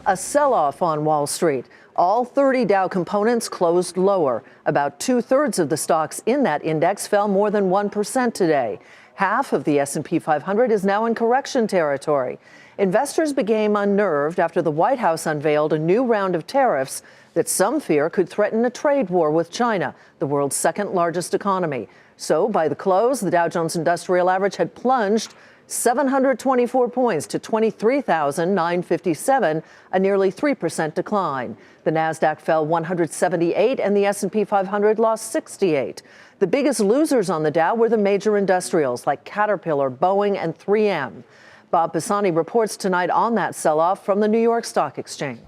A sell-off on Wall Street. All 30 Dow components closed lower. About two-thirds of the stocks in that index fell more than 1% today. Half of the S&P 500 is now in correction territory. Investors became unnerved after the White House unveiled a new round of tariffs that some fear could threaten a trade war with China, the world's second largest economy. So by the close, the Dow Jones Industrial Average had plunged 724 points to 23,957, a nearly 3% decline. The Nasdaq fell 178 and the S&P 500 lost 68. The biggest losers on the Dow were the major industrials like Caterpillar, Boeing, and 3M. Bob Pisani reports tonight on that sell-off from the New York Stock Exchange.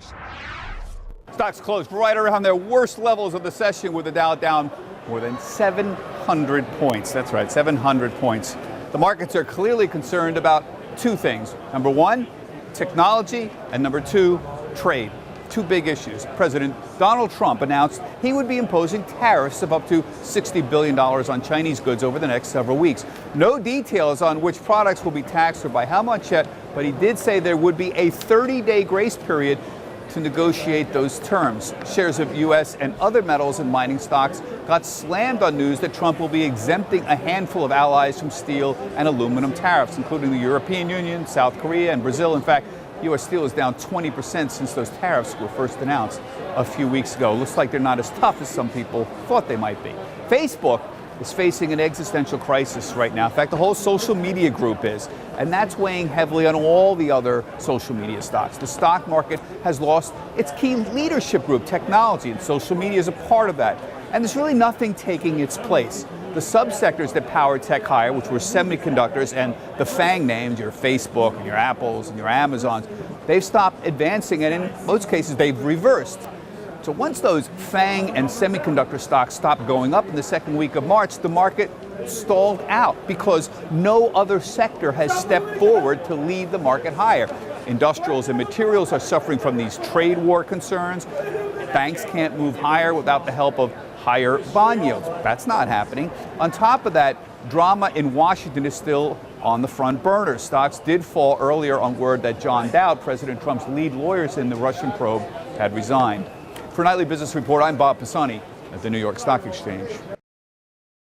Stocks closed right around their worst levels of the session, with the Dow down more than 700 points. That's right, 700 points. The markets are clearly concerned about two things. Number one, technology, and number two, trade. Two big issues. President Donald Trump announced he would be imposing tariffs of up to $60 billion on Chinese goods over the next several weeks. No details on which products will be taxed or by how much yet, but he did say there would be a 30-day grace period to negotiate those terms. Shares of U.S. and other metals and mining stocks got slammed on news that Trump will be exempting a handful of allies from steel and aluminum tariffs, including the European Union, South Korea, and Brazil. In fact, U.S. steel is down 20% since those tariffs were first announced a few weeks ago. Looks like they're not as tough as some people thought they might be. Facebook is facing an existential crisis right now. In fact, the whole social media group is, and that's weighing heavily on all the other social media stocks. The stock market has lost its key leadership group, technology, and social media is a part of that. And there's really nothing taking its place. The subsectors that power tech higher, which were semiconductors and the FANG names, your Facebook and your Apples and your Amazons, they've stopped advancing, and in most cases they've reversed. So once those FANG and semiconductor stocks stopped going up in the second week of March, the market stalled out because no other sector has stepped forward to lead the market higher. Industrials and materials are suffering from these trade war concerns. Banks can't move higher without the help of higher bond yields. That's not happening. On top of that, drama in Washington is still on the front burner. Stocks did fall earlier on word that John Dowd, President Trump's lead lawyers in the Russian probe, had resigned. For Nightly Business Report, I'm Bob Pisani at the New York Stock Exchange.